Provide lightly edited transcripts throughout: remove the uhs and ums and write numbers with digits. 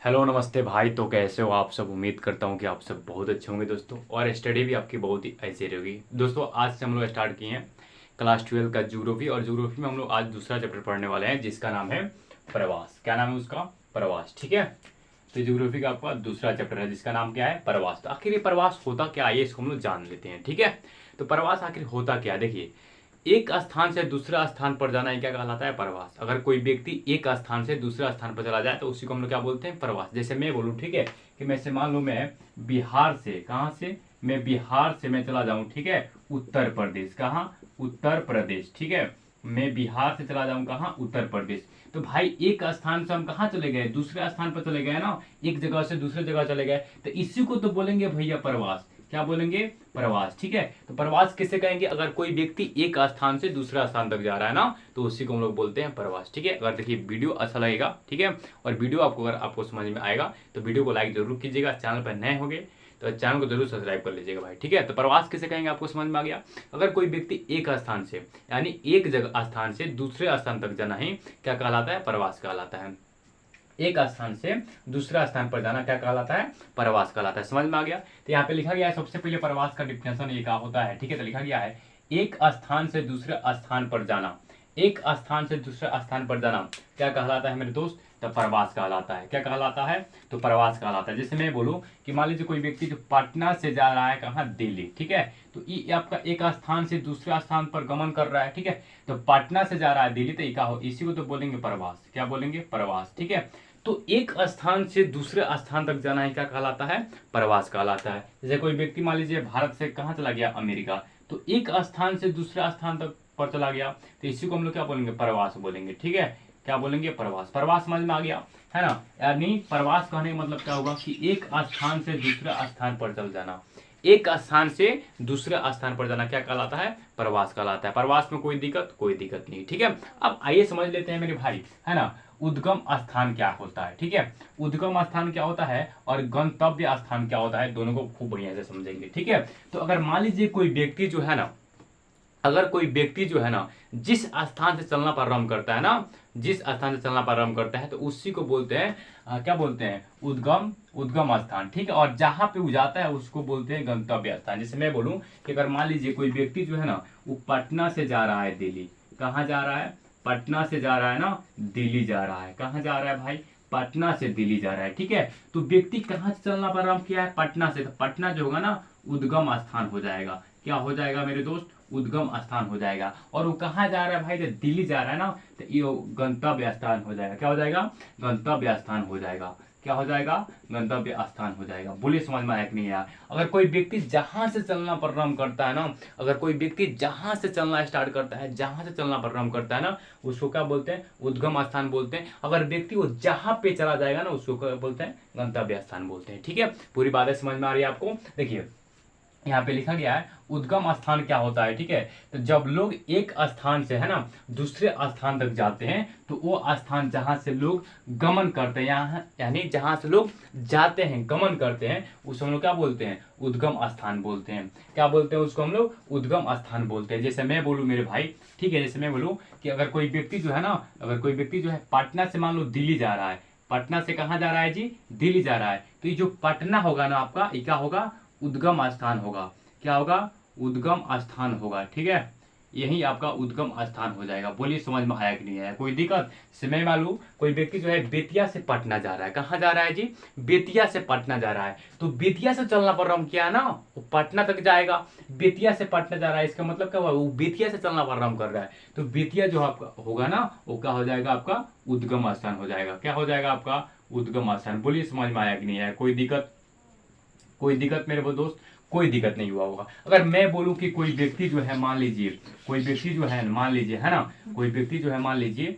Hello नमस्ते भाई। तो कैसे हो आप सब? उम्मीद करता हूँ कि आप सब बहुत अच्छे होंगे दोस्तों, और स्टडी भी आपकी बहुत ही ऐसी रहेगी दोस्तों। आज से हम लोग स्टार्ट किए हैं क्लास 12 का ज्योग्राफी, और ज्योग्राफी में हम लोग आज दूसरा चैप्टर पढ़ने वाले हैं जिसका नाम है प्रवास। क्या नाम है उसका? प्रवास। ठीक है, तो ज्योग्राफी का आपका दूसरा चैप्टर है जिसका नाम क्या है? प्रवास। तो आखिर ये प्रवास होता क्या है, इसको हम लोग जान लेते हैं। ठीक है, तो प्रवास आखिर होता क्या है? देखिए, एक स्थान से दूसरा स्थान पर जाना ये क्या कहलाता है? प्रवास। अगर कोई व्यक्ति एक स्थान से दूसरा स्थान पर चला जाए तो उसी को हम लोग क्या बोलते हैं? प्रवास। जैसे मैं बोलूँ, ठीक है, कि मैं से मान लो मैं बिहार से, कहाँ से? मैं बिहार से मैं चला जाऊँ, ठीक है, उत्तर प्रदेश। कहाँ? उत्तर प्रदेश। ठीक है, मैं बिहार से चला जाऊँ कहाँ? उत्तर प्रदेश। तो भाई एक स्थान से हम कहाँ चले गए? दूसरे स्थान पर चले गए ना, एक जगह से दूसरे जगह चले गए, तो इसी को तो बोलेंगे भैया प्रवास। क्या बोलेंगे? प्रवास। ठीक है, तो प्रवास किसे कहेंगे? अगर कोई व्यक्ति एक स्थान से दूसरा स्थान तक जा रहा है ना, तो उसी को हम लोग बोलते हैं प्रवास। ठीक है, अगर देखिए वीडियो अच्छा लगेगा, ठीक है, और वीडियो आपको अगर आपको समझ में आएगा तो वीडियो को लाइक जरूर कीजिएगा। चैनल पर नए होंगे तो चैनल को जरूर सब्सक्राइब कर लीजिएगा भाई। ठीक है, तो प्रवास किसे कहेंगे आपको समझ में आ गया। अगर कोई व्यक्ति एक स्थान से यानी एक जगह स्थान से दूसरे स्थान तक जाना ही क्या कहलाता है? प्रवास कहलाता है। एक स्थान से दूसरा स्थान पर जाना क्या कहलाता है? प्रवास कहलाता है। समझ में आ गया। तो यहाँ पे लिखा गया है सबसे पहले प्रवास का डिफिनेशन ये क्या होता है। ठीक है, तो लिखा गया है एक स्थान से दूसरे स्थान पर जाना। एक स्थान से दूसरे स्थान पर जाना क्या कहलाता है मेरे दोस्त? तो प्रवास कहलाता है। क्या कहलाता है? तो प्रवास कहलाता है। जैसे मैं बोलूँ कि मान लीजिए कोई व्यक्ति जो पटना से जा रहा है कहाँ? दिल्ली। ठीक है, तो ये आपका एक स्थान से दूसरे स्थान पर गमन कर रहा है। ठीक है, तो पटना से जा रहा है दिल्ली, तो ये क्या हो? इसी को तो बोलेंगे प्रवास। क्या बोलेंगे? प्रवास। ठीक है, तो एक स्थान से दूसरे स्थान तक जाना ही क्या कहलाता है? प्रवास कहलाता है। जैसे कोई व्यक्ति मान लीजिए भारत से कहाँ चला गया? अमेरिका, तो एक स्थान से दूसरे स्थान तक पर चला गया, तो इसी को हम लोग क्या बोलेंगे? प्रवास बोलेंगे। ठीक है, क्या बोलेंगे? प्रवास। प्रवास समझ में आ गया है ना। यानी प्रवास कहने का मतलब क्या होगा कि एक स्थान से दूसरे स्थान पर चल जाना। एक स्थान से दूसरे स्थान पर जाना क्या कहलाता है? प्रवास कहलाता है। प्रवास में कोई दिक्कत? कोई दिक्कत नहीं। ठीक है, अब आइए समझ लेते हैं मेरे भाई, है ना, उद्गम स्थान क्या होता है। ठीक है, उद्गम स्थान क्या होता है और गंतव्य स्थान क्या होता है, दोनों को खूब बढ़िया से समझेंगे। ठीक है, तो अगर मान लीजिए कोई व्यक्ति जो है ना, अगर कोई व्यक्ति जो है ना जिस स्थान से चलना प्रारंभ करता है ना, जिस स्थान से चलना प्रारंभ करता है तो उसी को बोलते हैं क्या बोलते हैं? उद्गम। उद्गम स्थान। ठीक है, और जहां पे वो जाता है उसको बोलते हैं गंतव्य स्थान। जैसे मैं बोलूं कि अगर मान लीजिए कोई व्यक्ति जो है ना वो पटना से जा रहा है दिल्ली। कहाँ जा रहा है? पटना से जा रहा है ना, दिल्ली जा रहा है। कहाँ जा रहा है भाई? पटना से दिल्ली जा रहा है। ठीक है, तो व्यक्ति कहाँ से चलना प्रारंभ किया है? पटना से। तो पटना जो होगा ना उद्गम स्थान हो जाएगा। क्या हो जाएगा मेरे दोस्त? उद्गम स्थान हो जाएगा। और वो कहाँ जा रहा है भाई? तो दिल्ली जा रहा है ना, तो ये गंतव्य स्थान हो जाएगा। क्या हो जाएगा? गंतव्य स्थान हो जाएगा। क्या हो जाएगा? गंतव्य स्थान हो जाएगा। बोलिए समझ में आया कि नहीं आया? अगर कोई व्यक्ति जहां से चलना प्रारंभ करता है ना, अगर कोई व्यक्ति जहां से चलना स्टार्ट करता है, जहां से चलना प्रारंभ करता है ना, उसको क्या बोलते हैं? उद्गम स्थान बोलते हैं। अगर व्यक्ति वो जहां पे चला जाएगा ना उसको क्या बोलते हैं? गंतव्य स्थान बोलते हैं। ठीक है, पूरी बातें समझ में आ रही है आपको? देखिए यहाँ पे लिखा गया है उद्गम स्थान क्या होता है। ठीक है, तो जब लोग एक स्थान से, है ना, दूसरे स्थान तक जाते हैं तो वो स्थान जहां से लोग गमन करते हैं, यहाँ यानी जहां से लोग जाते हैं, गमन करते हैं, उसको हम लोग क्या बोलते हैं? उद्गम स्थान बोलते हैं। क्या बोलते हैं उसको हम लोग? उद्गम स्थान बोलते हैं। जैसे मैं बोलूँ मेरे भाई, ठीक है, जैसे मैं बोलूँ कि अगर कोई व्यक्ति जो है ना, अगर कोई व्यक्ति जो है पटना से मान लो दिल्ली जा रहा है, पटना से कहाँ जा रहा है जी? दिल्ली जा रहा है, तो ये जो पटना होगा ना आपका, ये क्या होगा? उद्गम स्थान होगा। क्या होगा? उद्गम स्थान होगा। ठीक है, यही आपका उद्गम स्थान हो जाएगा। बोलिए समझ में आया कि नहीं आया? कोई दिक्कत? समय मालूम कोई व्यक्ति जो है बेतिया से पटना जा रहा है। कहाँ जा रहा है जी? बेतिया से पटना जा रहा है, तो बेतिया से चलना प्रारंभ किया ना, वो पटना तक जाएगा। बेतिया से पटना जा रहा है, इसका मतलब क्या हुआ? वो बेतिया से चलना प्रारंभ कर रहा है, तो बेतिया जो आपका होगा ना वो क्या हो जाएगा? आपका उद्गम स्थान हो जाएगा। क्या हो जाएगा? आपका उद्गम स्थान। बोलिए समझ में आया कि नहीं आया? कोई दिक्कत? कोई दिक्कत मेरे वो दोस्त? कोई दिक्कत नहीं हुआ होगा। अगर मैं बोलूं कि कोई व्यक्ति जो है मान लीजिए, कोई व्यक्ति जो है मान लीजिए, है ना, कोई व्यक्ति जो है मान लीजिए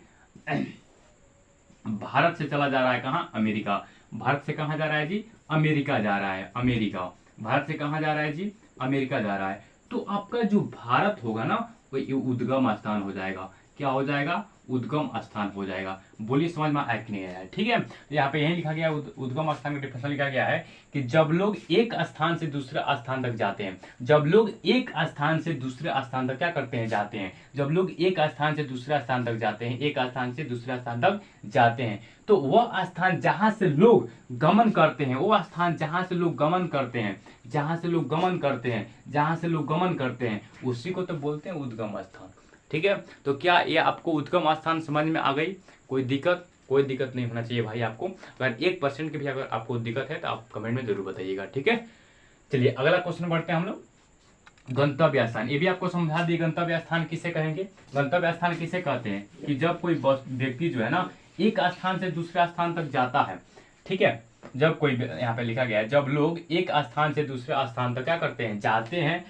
भारत से चला जा रहा है कहाँ? अमेरिका। भारत से कहाँ जा रहा है जी? अमेरिका जा रहा है। अमेरिका। भारत से कहाँ जा रहा है जी? अमेरिका जा रहा है, तो आपका जो भारत होगा ना वो ये उद्गम स्थान हो जाएगा। क्या हो जाएगा? उद्गम स्थान हो जाएगा। बोलिए समझ में आया कि नहीं आया? ठीक है, तो यहाँ पे यही लिखा गया उद्गम स्थान का डिफिनेशन लिखा गया है कि जब लोग एक स्थान से दूसरे स्थान तक जाते हैं, जब लोग एक स्थान से दूसरे स्थान तक क्या करते हैं, जाते हैं, जब लोग एक स्थान से दूसरा स्थान तक जाते हैं, एक स्थान से दूसरा स्थान तक जाते हैं, तो वह स्थान जहां से लोग गमन करते हैं, वो स्थान जहां से लोग गमन करते हैं, जहां से लोग गमन करते हैं, जहां से लोग गमन करते हैं, उसी को तो बोलते हैं उद्गम स्थान। ठीक है, तो क्या ये आपको उद्गम स्थान समझ में आ गई? कोई दिक्कत नहीं होना चाहिए भाई आपको। अगर 1% की भी अगर आपको दिक्कत है तो आप कमेंट में जरूर बताइएगा। ठीक है, चलिए अगला क्वेश्चन बढ़ते हैं हम लोग। गंतव्य स्थान, ये भी आपको समझा दिए गंतव्य स्थान किसे कहेंगे। गंतव्य स्थान किसे कहते हैं कि जब कोई व्यक्ति जो है ना एक स्थान से दूसरा स्थान तक जाता है। ठीक है, जब कोई, यहाँ पे लिखा गया है जब लोग एक स्थान से दूसरे स्थान तक क्या करते हैं, जाते हैं,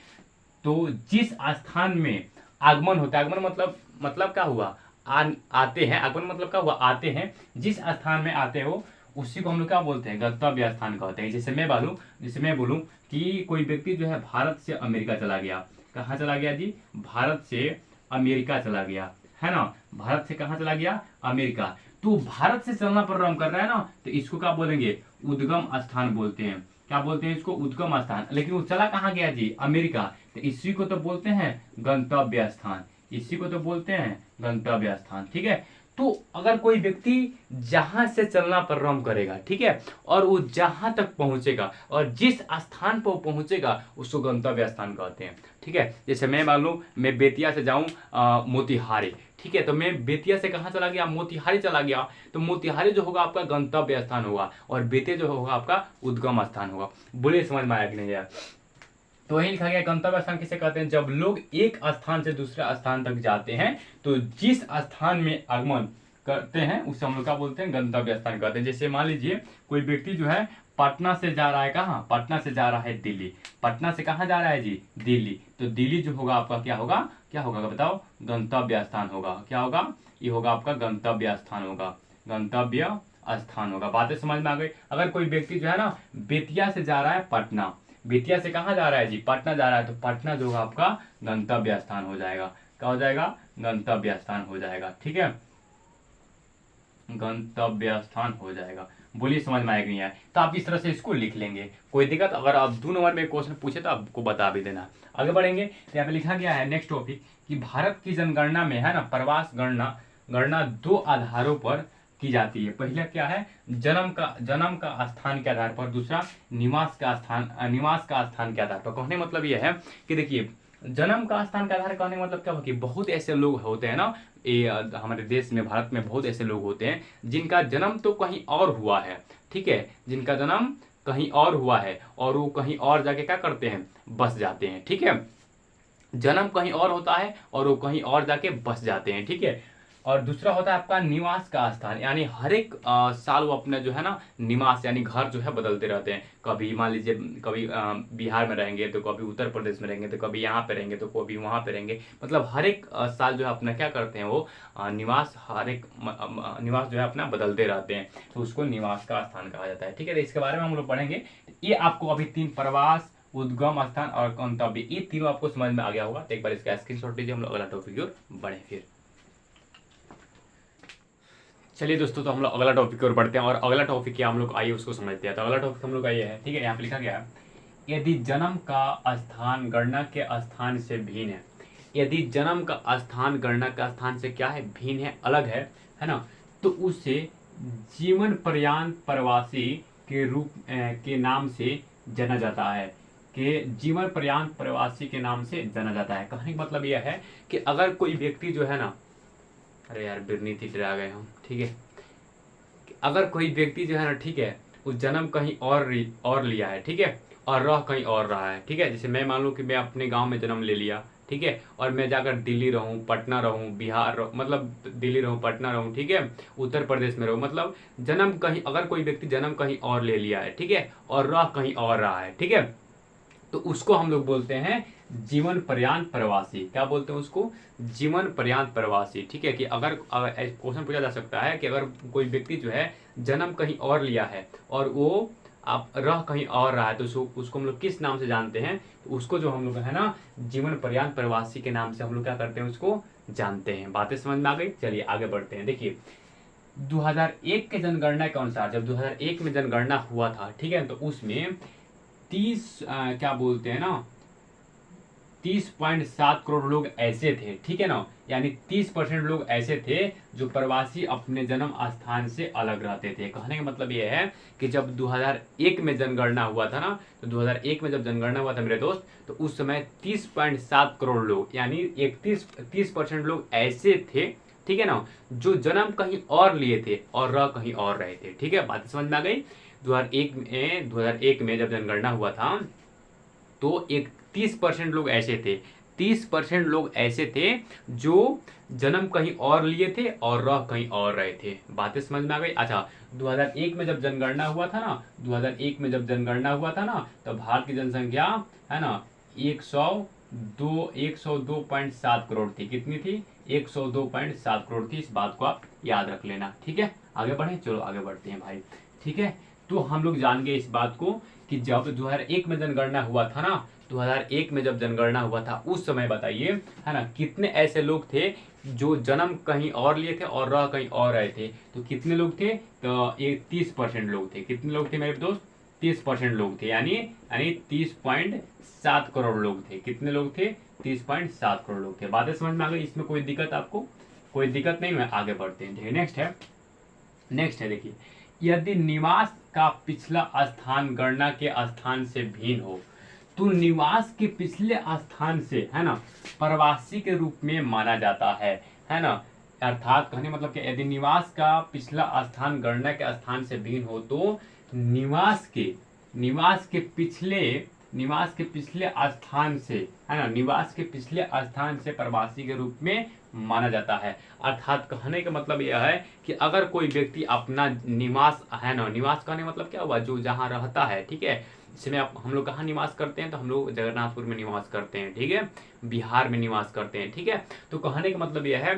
तो जिस स्थान में आगमन होता है, आगमन मतलब क्या हुआ, आते हैं, आगमन मतलब क्या हुआ, आते हैं, जिस स्थान में आते हो उसी को हम लोग क्या बोलते हैं, गंतव्य स्थान कहते हैं। जैसे मैं बोलूं कि कोई व्यक्ति जो है भारत से अमेरिका चला गया। कहाँ चला गया जी? भारत से अमेरिका चला गया, है ना। भारत से कहाँ चला गया? अमेरिका। तो भारत से चलना प्रारंभ कर रहा है ना, तो इसको क्या बोलेंगे, उद्गम स्थान बोलते हैं। क्या बोलते हैं इसको? उद्गम स्थान। लेकिन वो चला कहाँ गया जी? अमेरिका। तो इसी को तो बोलते हैं गंतव्य स्थान, इसी को तो बोलते हैं गंतव्य स्थान। ठीक है, तो अगर कोई व्यक्ति जहां से चलना प्रारंभ करेगा, ठीक है, और वो जहां तक पहुंचेगा और जिस स्थान पर पहुंचेगा उसको गंतव्य स्थान कहते हैं। ठीक है, जैसे मैं मान लूं मैं बेतिया से जाऊं मोतिहारी, ठीक है, तो मैं बेतिया से कहाँ चला गया? मोतिहारी चला गया। तो मोतिहारी जो होगा आपका गंतव्य स्थान होगा और बेतिया जो होगा आपका उद्गम स्थान होगा। बोलिए समझ में आया कि नहीं यार? तो वही लिखा गया गंतव्य स्थान किसे कहते हैं, जब लोग एक स्थान से दूसरे स्थान तक जाते हैं, तो जिस स्थान में आगमन करते हैं उसे हम लोग क्या बोलते हैं, गंतव्य स्थान कहते हैं। जैसे मान लीजिए कोई व्यक्ति जो है पटना से जा रहा है, कहाँ? पटना से जा रहा है दिल्ली। पटना से कहाँ जा रहा है जी? दिल्ली। तो दिल्ली जो होगा आपका क्या होगा बताओ? गंतव्य स्थान होगा। क्या होगा? ये होगा आपका गंतव्य स्थान होगा, गंतव्य स्थान होगा। बातें समझ में आ गई? अगर कोई व्यक्ति जो है ना बेतिया से जा रहा है पटना, बेतिया से कहाँ जा रहा है जी? पटना जा रहा है, तो पटना जो होगा आपका गंतव्य स्थान हो जाएगा। क्या हो जाएगा? गंतव्य स्थान हो जाएगा। ठीक है, गंतव्य स्थान हो जाएगा। बोलिए समझ में आएगा नहीं आया? तो आप इस तरह से इसको लिख लेंगे, कोई दिक्कत। अगर आप 2 नंबर में क्वेश्चन पूछे तो आपको बता भी देना। आगे बढ़ेंगे तो यहाँ पे लिखा गया है नेक्स्ट टॉपिक कि भारत की जनगणना में है ना प्रवास गणना 2 आधारों पर की जाती है। पहला क्या है? जन्म का स्थान के आधार पर, दूसरा निवास का स्थान के आधार पर। कहने मतलब यह है कि देखिए जन्म का स्थान का आधार कहने का मतलब क्या हो कि बहुत ऐसे लोग होते हैं ना, ये हमारे देश में, भारत में बहुत ऐसे लोग होते हैं जिनका जन्म तो कहीं और हुआ है। ठीक है, जिनका जन्म कहीं और हुआ है और वो कहीं और जाके क्या करते हैं, बस जाते हैं। ठीक है, जन्म कहीं और होता है और वो कहीं और जाके बस जाते हैं। ठीक है, और दूसरा होता है आपका निवास का स्थान, यानी हर एक साल वो अपने जो है ना निवास यानी घर जो है बदलते रहते हैं। कभी मान लीजिए कभी बिहार में रहेंगे तो कभी उत्तर प्रदेश में रहेंगे, तो कभी यहाँ पे रहेंगे तो कभी वहाँ पे रहेंगे। मतलब हर एक साल जो है अपना क्या करते हैं वो निवास, हर एक निवास जो है अपना बदलते रहते हैं, तो उसको निवास का स्थान कहा जाता है। ठीक है, तो इसके बारे में हम लोग पढ़ेंगे। ये आपको अभी 3 प्रवास, उद्गम स्थान और गंतव्य, ये तीनों आपको समझ में आ गया होगा। तो एक बार इसका स्क्रीनशॉट लीजिए, हम लोग अगला टॉपिक की ओर बढ़े। फिर चलिए दोस्तों, तो हम लोग अगला टॉपिक की ओर बढ़ते हैं और अगला टॉपिक क्या हम लोग आइए उसको समझते हैं। तो अगला टॉपिक हम लोग का ये है, ठीक है, यहाँ पे लिखा गया है यदि जन्म का स्थान गणना के स्थान से भिन्न है, यदि जन्म का स्थान गणना का स्थान से क्या है, भिन्न है, अलग है ना, तो उसे जीवन पर्यंत प्रवासी के रूप के नाम से जाना जाता है, कि जीवन पर्यंत प्रवासी के नाम से जाना जाता है। कहने का मतलब यह है कि अगर कोई व्यक्ति जो है ना, अरे यार बिरनी थी डरा गए हम, ठीक है, अगर कोई व्यक्ति जो है ना, ठीक है, वो जन्म कहीं और लिया है, ठीक है, और रह कहीं और रहा है, ठीक है, जैसे मैं मान लूँ कि मैं अपने गांव में जन्म ले लिया, ठीक है, और मैं जाकर दिल्ली रहूँ, पटना रहूँ, बिहार रहूँ, मतलब दिल्ली रहूँ, पटना रहूँ, ठीक है, उत्तर प्रदेश में रहूँ, मतलब जन्म कहीं, अगर कोई व्यक्ति जन्म कहीं और ले लिया है, ठीक है, और रह कहीं और रहा है, ठीक है, तो उसको हम लोग बोलते हैं जीवन पर्यंत प्रवासी। क्या बोलते हैं उसको? जीवन पर्यंत प्रवासी। ठीक है, कि अगर क्वेश्चन पूछा जा सकता है कि अगर कोई व्यक्ति जो है जन्म कहीं और लिया है और वो आप रह कहीं और रहा है तो उसको हम लोग किस नाम से जानते हैं? तो उसको जो हम लोग है ना जीवन पर्यंत प्रवासी के नाम से हम लोग क्या करते हैं, उसको जानते हैं। बातें समझ में आ गई? चलिए आगे बढ़ते हैं। देखिए 2001 के जनगणना के अनुसार, जब 2001 में जनगणना हुआ था, ठीक है, तो उसमें 30 क्या बोलते हैं ना 30.7 करोड़ लोग ऐसे थे, ठीक है ना, यानी 30% लोग ऐसे थे जो प्रवासी अपने जन्म स्थान से अलग रहते थे। कहने का मतलब ये है कि जब 2001 में जनगणना हुआ था ना, तो 2001 में जब जनगणना हुआ था मेरे दोस्त, तो उस समय 30.7 करोड़ लोग यानी 30% लोग ऐसे थे, ठीक है ना, जो जन्म कहीं और लिए थे और रह कहीं और रहे थे। ठीक है, बात समझ में आ गई? 2001 में जब जनगणना हुआ था तो 30% लोग ऐसे थे, 30% लोग ऐसे थे जो जन्म कहीं और लिए थे और रह कहीं और रहे थे। बातें समझ में आ गई? अच्छा, 2001 में जब जनगणना हुआ था ना, 2001 में जब जनगणना हुआ था ना, तो भारत की जनसंख्या है ना 102.7 करोड़ थी। कितनी थी? 102.7 करोड़ थी। इस बात को आप याद रख लेना। ठीक है, आगे बढ़े, चलो आगे बढ़ते हैं भाई। ठीक है, तो हम लोग जान गए इस बात को कि जब 2001 में जनगणना हुआ था ना, 2001 में जब जनगणना हुआ था उस समय बताइए है ना कितने ऐसे लोग थे जो जन्म कहीं और लिए थे और रह कहीं और रहे थे? तो कितने लोग थे? तो ये 30% लोग थे। कितने लोग थे मेरे दोस्त? 30% लोग थे, यानी 30.7 करोड़ लोग थे। कितने लोग थे? 30.7 करोड़ लोग थे। बातें समझ में आ गई? इसमें कोई दिक्कत आपको? कोई दिक्कत नहीं। मैं आगे बढ़ते हैं। देखिए नेक्स्ट है देखिए, यदि निवास का पिछला स्थान गणना के स्थान से भिन्न हो तो निवास के पिछले स्थान से है ना प्रवासी के रूप में माना जाता है ना। अर्थात कहने मतलब कि यदि निवास का पिछला स्थान गणना के स्थान से भिन्न हो तो निवास के पिछले स्थान से है ना निवास के पिछले स्थान से प्रवासी के रूप में माना जाता है। अर्थात कहने का मतलब यह है कि अगर कोई व्यक्ति अपना निवास है ना, निवास कहने मतलब क्या हुआ? जो जहाँ रहता है, ठीक है। इसमें हम लोग कहाँ निवास करते हैं? तो हम लोग जगन्नाथपुर में निवास करते हैं, ठीक है, बिहार में निवास करते हैं, ठीक है। तो कहने का मतलब यह है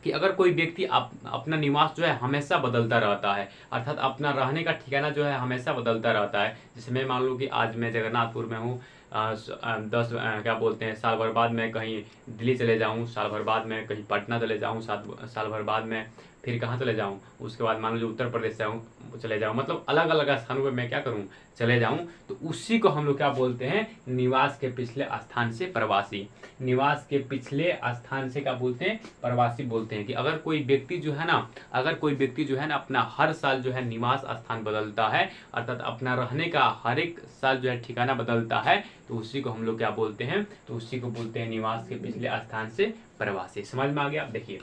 कि अगर कोई व्यक्ति अपना निवास जो है हमेशा बदलता रहता है, अर्थात अपना रहने का ठिकाना जो है हमेशा बदलता रहता है। जैसे मैं मान लूँ कि आज मैं जगन्नाथपुर में हूँ, 10 क्या बोलते हैं साल भर बाद मैं कहीं दिल्ली चले जाऊँ, साल भर बाद मैं कहीं पटना चले जाऊँ, साल भर बाद मैं फिर कहाँ चले जाऊँ, उसके बाद मान लो उत्तर प्रदेश चले जाऊँ, मतलब अलग अलग स्थानों पर मैं क्या करूँ, चले जाऊँ। तो उसी को हम लोग क्या बोलते हैं? निवास के पिछले स्थान से प्रवासी। निवास के पिछले स्थान से क्या बोलते हैं? प्रवासी बोलते हैं। कि अगर कोई व्यक्ति जो है ना अपना हर साल जो है निवास स्थान बदलता है, अर्थात अपना रहने का हर एक साल जो है ठिकाना बदलता है, तो उसी को हम लोग क्या बोलते हैं? तो उसी को बोलते हैं निवास के पिछले स्थान से प्रवासी। समझ में आ गया? देखिए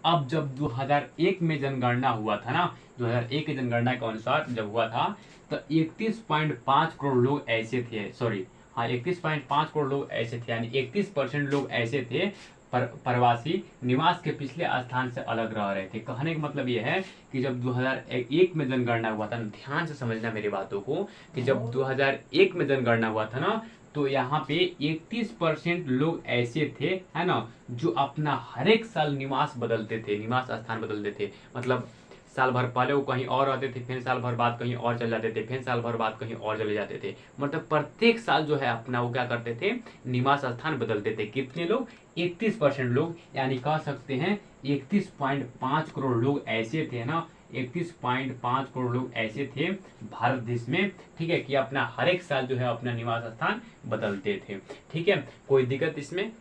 अब जब 2001 में जनगणना हुआ था ना, 2001 की जनगणना के अनुसार जब हुआ था तो 31.5 करोड़ लोग ऐसे थे, सॉरी हाँ 31.5 करोड़ लोग ऐसे थे, यानी 31% लोग ऐसे थे प्रवासी निवास के पिछले स्थान से अलग रह रहे थे। कहने का मतलब यह है कि जब 2001 में जनगणना हुआ था, ध्यान से समझना मेरी बातों को, कि जब 2001 में जनगणना हुआ था ना, तो यहाँ पे 31% लोग ऐसे थे है ना जो अपना हर एक साल निवास बदलते थे, निवास स्थान बदलते थे। मतलब साल भर पहले वो कहीं और रहते थे, फिर साल भर बाद कहीं और चले जाते थे, फिर साल भर बाद कहीं और चले जाते थे। मतलब प्रत्येक साल जो है अपना वो क्या करते थे? निवास स्थान बदलते थे। कितने लोग? 31% लोग, यानी कह सकते हैं 31.5 करोड़ लोग ऐसे थे ना, 31.5 करोड़ लोग ऐसे थे भारत देश में, ठीक है, कि अपना हर एक साल जो है अपना निवास स्थान बदलते थे। ठीक है, कोई दिक्कत इसमें?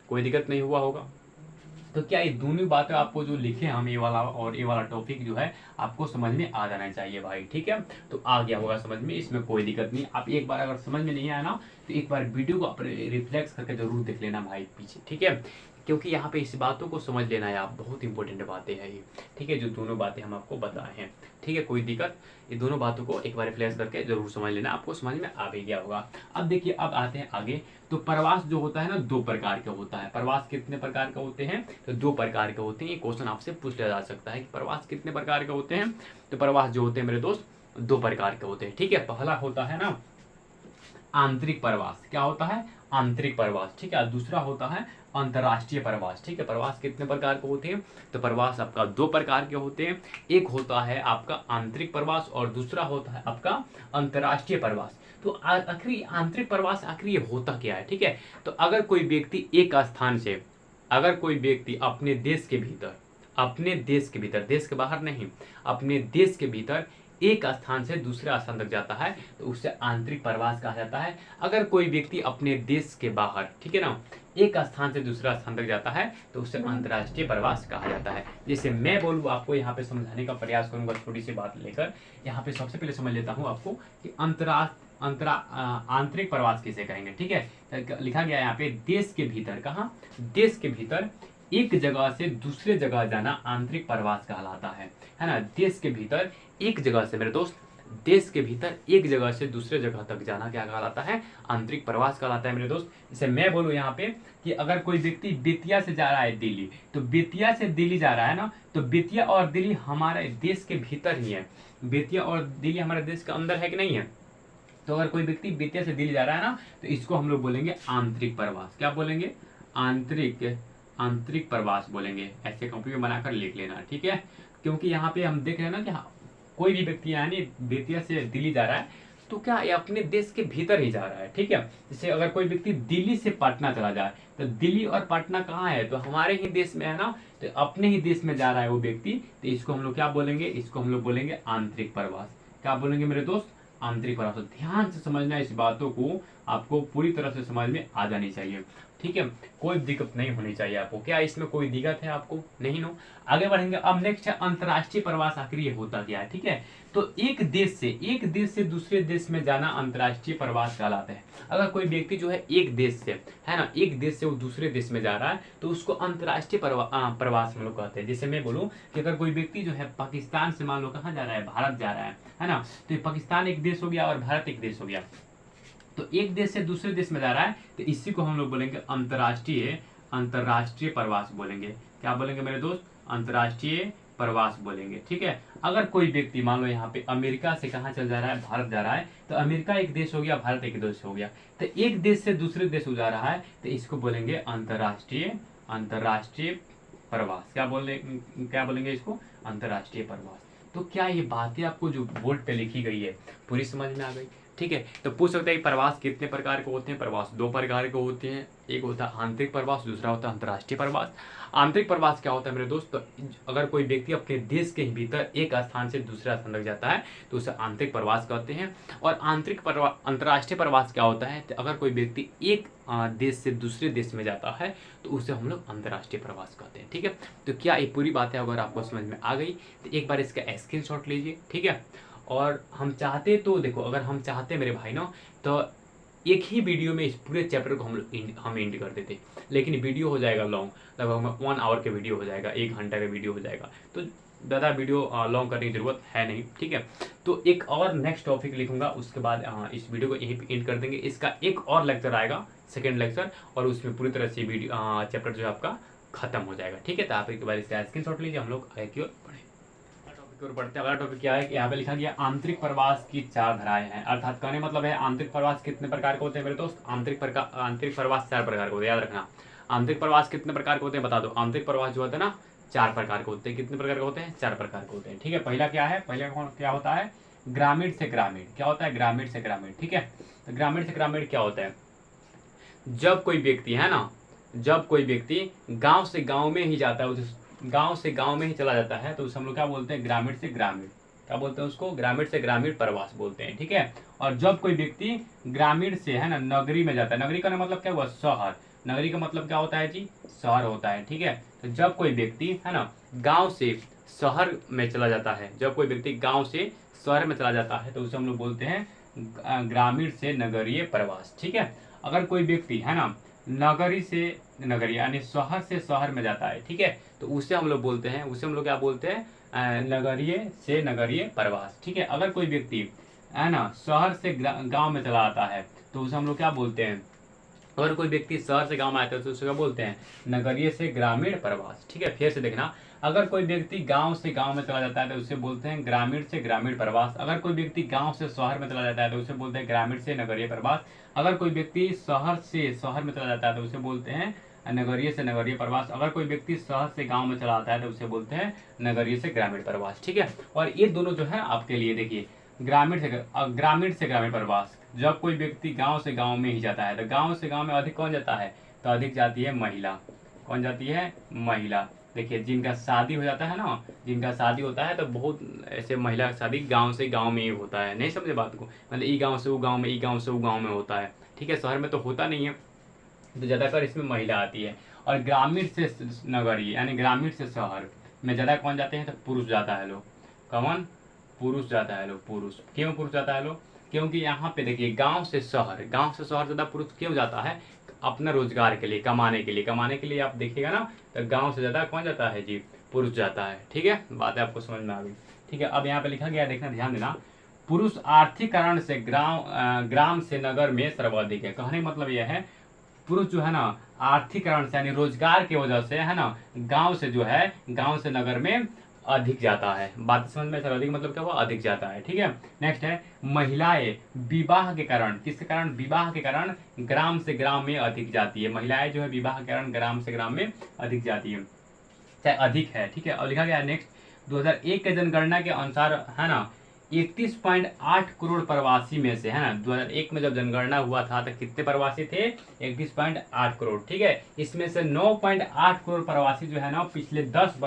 कोई दिक्कत नहीं हुआ होगा? तो क्या ये दोनों बातें आपको जो लिखे हम ये वाला और ये वाला टॉपिक जो है आपको समझ में आ जाना चाहिए भाई। ठीक है, तो आ गया होगा समझ में, इसमें कोई दिक्कत नहीं। आप एक बार अगर समझ में नहीं आया ना तो एक बार वीडियो को आप रिफ्लेक्स करके जरूर देख लेना भाई पीछे। ठीक है, क्योंकि यहाँ पे इस बातों को समझ लेना है आप, बहुत इंपॉर्टेंट बातें हैं ये। ठीक है, जो दोनों बातें हम आपको बताए हैं। ठीक है, कोई दिक्कत? ये दोनों बातों को एक बार रिफ्लेक्स करके जरूर समझ लेना, आपको समझ में आ भी गया होगा। अब देखिए, अब आते हैं आगे। तो प्रवास जो होता है ना, 2 प्रकार का होता है। प्रवास कितने प्रकार का होते हैं? तो 2 प्रकार के होते हैं। ये क्वेश्चन आपसे पूछ लिया जा सकता है कि प्रवास कितने प्रकार के होते हैं? तो प्रवास जो होते हैं मेरे दोस्त 2 प्रकार के होते हैं। ठीक है, पहला होता है ना आंतरिक प्रवास। क्या होता है? आंतरिक प्रवास। ठीक है। दूसरा होता है अंतर्राष्ट्रीय प्रवास। ठीक है। प्रवास कितने प्रकार के होते हैं? तो प्रवास आपका दो प्रकार के होते हैं। एक होता है आपका आंतरिक प्रवास और दूसरा होता है आपका अंतर्राष्ट्रीय प्रवास। तो आखिर आंतरिक प्रवास आखिर ये होता क्या है? ठीक है। तो अगर कोई व्यक्ति एक स्थान से, अगर कोई व्यक्ति अपने देश के भीतर, अपने देश के भीतर, देश के बाहर नहीं, अपने देश के भीतर एक स्थान से दूसरे स्थान तक जाता है तो उससे आंतरिक प्रवास कहा जाता है। अगर कोई व्यक्ति अपने देश के बाहर, ठीक है ना, एक स्थान से दूसरा स्थान तक जाता है तो उससे अंतर्राष्ट्रीय प्रवास कहा जाता है। जैसे मैं बोलूँ आपको, यहाँ पे समझाने का प्रयास करूंगा छोटी सी बात लेकर। यहाँ पे सबसे पहले समझ लेता हूँ आपको कि आंतरिक प्रवास किसे कहेंगे। ठीक है। लिखा गया है यहाँ पे देश के भीतर, कहाँ? देश के भीतर एक जगह से दूसरे जगह जाना आंतरिक प्रवास कहलाता है ना। देश के भीतर एक जगह से, मेरे दोस्त, देश के भीतर एक जगह से दूसरे जगह तक जाना क्या कहलाता है? आंतरिक प्रवास कहलाता है मेरे दोस्त। जैसे मैं बोलूँ यहाँ पे कि अगर कोई व्यक्ति बेतिया से जा रहा है दिल्ली, तो बेतिया से दिल्ली जा रहा है ना, तो बेतिया और दिल्ली हमारे देश के भीतर ही है। बेतिया और दिल्ली हमारे देश के अंदर है कि नहीं है? तो अगर कोई व्यक्ति बेतिया से दिल्ली जा रहा है ना, तो इसको हम लोग बोलेंगे आंतरिक प्रवास। क्या बोलेंगे? आंतरिक प्रवास बोलेंगे। ऐसे कॉपी में बनाकर लिख लेना, ठीक है। क्योंकि यहाँ पे हम देख रहे हैं ना कि कोई भी व्यक्ति यानी बेतिया से दिल्ली जा रहा है तो क्या ये अपने देश के भीतर ही जा रहा है। ठीक है। जैसे अगर कोई व्यक्ति दिल्ली से पटना चला जाए, तो दिल्ली और पटना कहाँ है? तो हमारे ही देश में है ना, तो अपने ही देश में जा रहा है वो व्यक्ति, तो इसको हम लोग क्या बोलेंगे? इसको हम लोग बोलेंगे आंतरिक प्रवास। क्या बोलेंगे मेरे दोस्त? आंतरिक प्रवास। ध्यान से समझना, इस बातों को आपको पूरी तरह से समझ में आ जानी चाहिए। ठीक है। कोई दिक्कत नहीं होनी चाहिए आपको। क्या इसमें कोई दिक्कत है आपको? नहीं नो। आगे बढ़ेंगे। अब नेक्स्ट है अंतर्राष्ट्रीय प्रवास। आखिर ये होता क्या है? ठीक है। तो एक देश से दूसरे देश में जाना अंतर्राष्ट्रीय प्रवास कहलाता है। अगर कोई व्यक्ति जो है एक देश से, है ना, एक देश से वो दूसरे देश में जा रहा है तो उसको अंतर्राष्ट्रीय प्रवास हम लोग कहते हैं। जैसे मैं बोलूँ कि अगर कोई व्यक्ति जो है पाकिस्तान से मान लो कहाँ जा रहा है? भारत जा रहा है ना, तो पाकिस्तान एक देश हो गया और भारत एक देश हो गया, तो एक देश से दूसरे देश में जा रहा है तो इसी को हम लोग बोलेंगे अंतर्राष्ट्रीय प्रवास बोलेंगे। क्या बोलेंगे मेरे दोस्त? अंतर्राष्ट्रीय प्रवास बोलेंगे। ठीक है। अगर कोई व्यक्ति मान लो यहाँ पे अमेरिका से कहाँ चल जा रहा है? भारत जा रहा है, तो अमेरिका एक देश हो गया, भारत एक देश हो गया, तो एक देश से दूसरे देश जा रहा है तो इसको बोलेंगे अंतर्राष्ट्रीय प्रवास। क्या बोलेंगे इसको? अंतर्राष्ट्रीय प्रवास। तो क्या ये बातें आपको जो बोर्ड पे लिखी गई है पूरी समझ में आ गई? ठीक है। तो पूछ सकते हैं प्रवास कितने प्रकार के होते हैं? प्रवास दो प्रकार के होते हैं। एक होता है आंतरिक प्रवास, दूसरा होता है अंतर्राष्ट्रीय प्रवास। आंतरिक प्रवास क्या होता है मेरे दोस्त? तो अगर कोई व्यक्ति अपने देश के भीतर एक स्थान से दूसरे स्थान तक जाता है तो उसे आंतरिक प्रवास कहते हैं। और अंतर्राष्ट्रीय प्रवास क्या होता है? तो अगर कोई व्यक्ति एक देश से दूसरे देश में जाता है तो उसे हम लोग अंतर्राष्ट्रीय प्रवास कहते हैं। ठीक है। तो क्या ये पूरी बातें अगर आपको समझ में आ गई तो एक बार इसका स्क्रीनशॉट लीजिए। ठीक है। और हम चाहते तो देखो, अगर हम चाहते मेरे भाई ना, तो एक ही वीडियो में इस पूरे चैप्टर को हम एंड कर देते, लेकिन वीडियो हो जाएगा लॉन्ग, लगभग 1 आवर का वीडियो हो जाएगा, 1 घंटा का वीडियो हो जाएगा, तो ज़्यादा वीडियो लॉन्ग करने की ज़रूरत है नहीं। ठीक है। तो एक और नेक्स्ट टॉपिक लिखूंगा, उसके बाद इस वीडियो को यहीं पे एंड कर देंगे। इसका एक और लेक्चर आएगा, सेकेंड लेक्चर, और उसमें पूरी तरह से वीडियो चैप्टर जो है आपका खत्म हो जाएगा। ठीक है। तो आप एक बार इसका स्क्रीनशॉट लीजिए, हम लोग आगे की ओर बढ़े। और बढ़ते अगला टॉपिक क्या है कि यहाँ पे लिखा गया आंतरिक प्रवास की 4 धाराएं हैं। अर्थात कहने मतलब है आंतरिक प्रवास कितने प्रकार के होते हैं मेरे दोस्त? आंतरिक प्रवास 4 प्रकार के होते हैं, याद रखना। आंतरिक प्रवास कितने प्रकार के होते हैं बता दो? आंतरिक प्रवास जो होता है ना 4 प्रकार के होते हैं। कितने प्रकार के होते हैं? 4 प्रकार के होते हैं। ठीक है। पहला क्या है? पहला क्या होता है? ग्रामीण से ग्रामीण। क्या होता है? ग्रामीण से ग्रामीण। ठीक है। तो ग्रामीण से ग्रामीण क्या होता है? जब कोई व्यक्ति है ना, जब कोई व्यक्ति गाँव से गाँव में ही जाता है, गांव से गांव में ही चला जाता है, तो उसे हम लोग क्या बोलते हैं? ग्रामीण से ग्रामीण। क्या बोलते हैं उसको? ग्रामीण से ग्रामीण प्रवास बोलते हैं। ठीक है। और जब कोई व्यक्ति ग्रामीण से, है ना, नगरी में जाता है, नगरी का मतलब क्या हुआ? शहर। नगरी का मतलब क्या होता है जी? शहर होता है। ठीक है। तो जब कोई व्यक्ति, है ना, गाँव से शहर में चला जाता है, जब कोई व्यक्ति गाँव से शहर में चला जाता है तो उसे हम लोग बोलते हैं ग्रामीण से नगरीय प्रवास। ठीक है। अगर कोई व्यक्ति, है ना, नगरी से नगरी यानी शहर से शहर में जाता है, ठीक है, तो उसे हम लोग बोलते हैं, उसे हम लोग क्या बोलते हैं? नगरीय से नगरीय प्रवास। ठीक है। अगर कोई व्यक्ति, है ना, शहर से गांव में चला आता है तो उसे हम लोग क्या बोलते हैं? अगर कोई व्यक्ति शहर से गांव में आता है तो उसे क्या बोलते हैं, नगरीय से ग्रामीण प्रवास। ठीक है, फिर से देखना, अगर कोई व्यक्ति गांव से गांव में चला जाता है तो उसे बोलते हैं ग्रामीण से ग्रामीण प्रवास। अगर कोई व्यक्ति गांव से शहर में चला जाता है तो उसे बोलते हैं ग्रामीण से नगरीय प्रवास। अगर कोई व्यक्ति शहर से शहर में चला जाता है तो उसे बोलते हैं नगरीय से नगरीय प्रवास। अगर कोई व्यक्ति शहर से गांव में चला आता है तो उसे बोलते हैं नगरीय से ग्रामीण प्रवास। ठीक है, और ये दोनों जो है आपके लिए देखिए, ग्रामीण से ग्रामीण प्रवास, जब कोई व्यक्ति गांव से गांव में ही जाता है तो गांव से गांव में अधिक कौन जाता है, तो अधिक जाती है महिला। कौन जाती है, महिला। देखिए जिनका शादी हो जाता है ना, जिनका शादी होता है तो बहुत ऐसे महिला का शादी गांव से गांव में ही होता है। नहीं समझे बात को, मतलब ई गांव से वो गांव में, ई गांव से वो गांव में होता है। ठीक है, शहर में तो होता नहीं है, तो ज़्यादातर इसमें महिला आती है। और ग्रामीण से नगरीय यानी ग्रामीण से शहर में ज़्यादा कौन जाते हैं, तो पुरुष जाता है लोग। कौन, पुरुष जाता है लोग, पुरुष। क्यों पुरुष जाता है लोग, क्योंकि यहाँ पे देखिए गांव से शहर ज़्यादा पुरुष क्यों जाता है, अपना रोजगार के लिए, कमाने के लिए। कमाने के लिए आप देखिएगा ना, तो गांव से ज़्यादा कौन जाता है जी, पुरुष जाता है। ठीक है, बात है आपको समझ में आ गई। ठीक है, अब यहाँ पे लिखा गया है, देखना ध्यान देना, पुरुष आर्थिक कारण से ग्राम से नगर में सर्वाधिक है। कहने का मतलब यह है, पुरुष जो है ना आर्थिक कारण से यानी रोजगार की वजह से है ना, गांव से जो है, गांव से नगर में अधिक जाता है। बात समझ में, सर्वाधिक मतलब क्या हुआ, अधिक जाता है। ठीक है, नेक्स्ट है, महिलाएं विवाह के कारण, किसके कारण, विवाह के कारण ग्राम से ग्राम में अधिक जाती है। महिलाएं जो है विवाह के कारण ग्राम से ग्राम में अधिक जाती है, चाहे अधिक है। ठीक है, और लिखा गया है नेक्स्ट, 2001 के जनगणना के अनुसार है ना 31.8 करोड़ प्रवासी में से, है ना 2001 में जब जनगणना हुआ था तो कितने प्रवासी थे, 31.8 करोड़। ठीक है, इसमें से 9.8 करोड़ प्रवासी जो है ना पिछले 10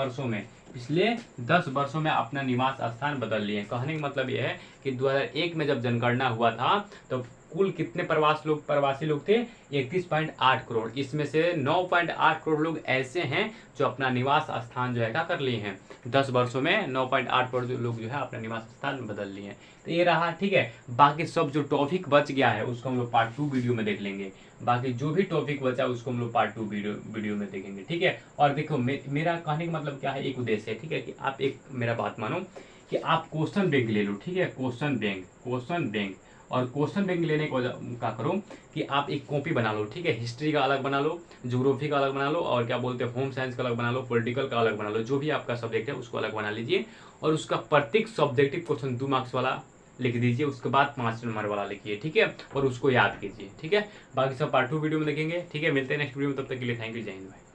वर्षों में अपना निवास स्थान बदल लिए। कहने का मतलब यह है कि 2001 में जब जनगणना हुआ था तो कुल कितने प्रवासी लोग थे, 31.8 करोड़। इसमें से 9.8 करोड़ लोग ऐसे हैं जो अपना निवास स्थान जो है क्या कर लिए हैं, 10 वर्षों में 9.8 करोड़ लोग जो है अपना निवास स्थान बदल लिए हैं। तो ये रहा। ठीक है, बाकी सब जो टॉपिक बच गया है उसको हम लोग पार्ट 2 वीडियो में देख लेंगे। बाकी जो भी टॉपिक बचा उसको हम लोग पार्ट 2 वीडियो में देखेंगे। ठीक है, और देखो मेरा कहने का मतलब क्या है, एक उद्देश्य है। ठीक है, कि आप एक मेरा बात मानो कि आप क्वेश्चन बैंक ले लो। ठीक है, क्वेश्चन बैंक और क्वेश्चन बैंक लेने को क्या करो कि आप एक कॉपी बना लो। ठीक है, हिस्ट्री का अलग बना लो, ज्योग्राफी का अलग बना लो, और क्या बोलते हैं होम साइंस का अलग बना लो, पॉलिटिकल का अलग बना लो, जो भी आपका सब्जेक्ट है उसको अलग बना लीजिए। और उसका प्रत्येक सब्जेक्टिव क्वेश्चन 2 मार्क्स वाला लिख दीजिए, उसके बाद 5 नंबर वाला लिखिए। ठीक है, और उसको याद कीजिए। ठीक है, बाकी सब पार्ट 2 वीडियो में देखेंगे। ठीक है, मिलते हैं नेक्स्ट वीडियो में, तब तक के लिए थैंक यू, जय हिंद भाई।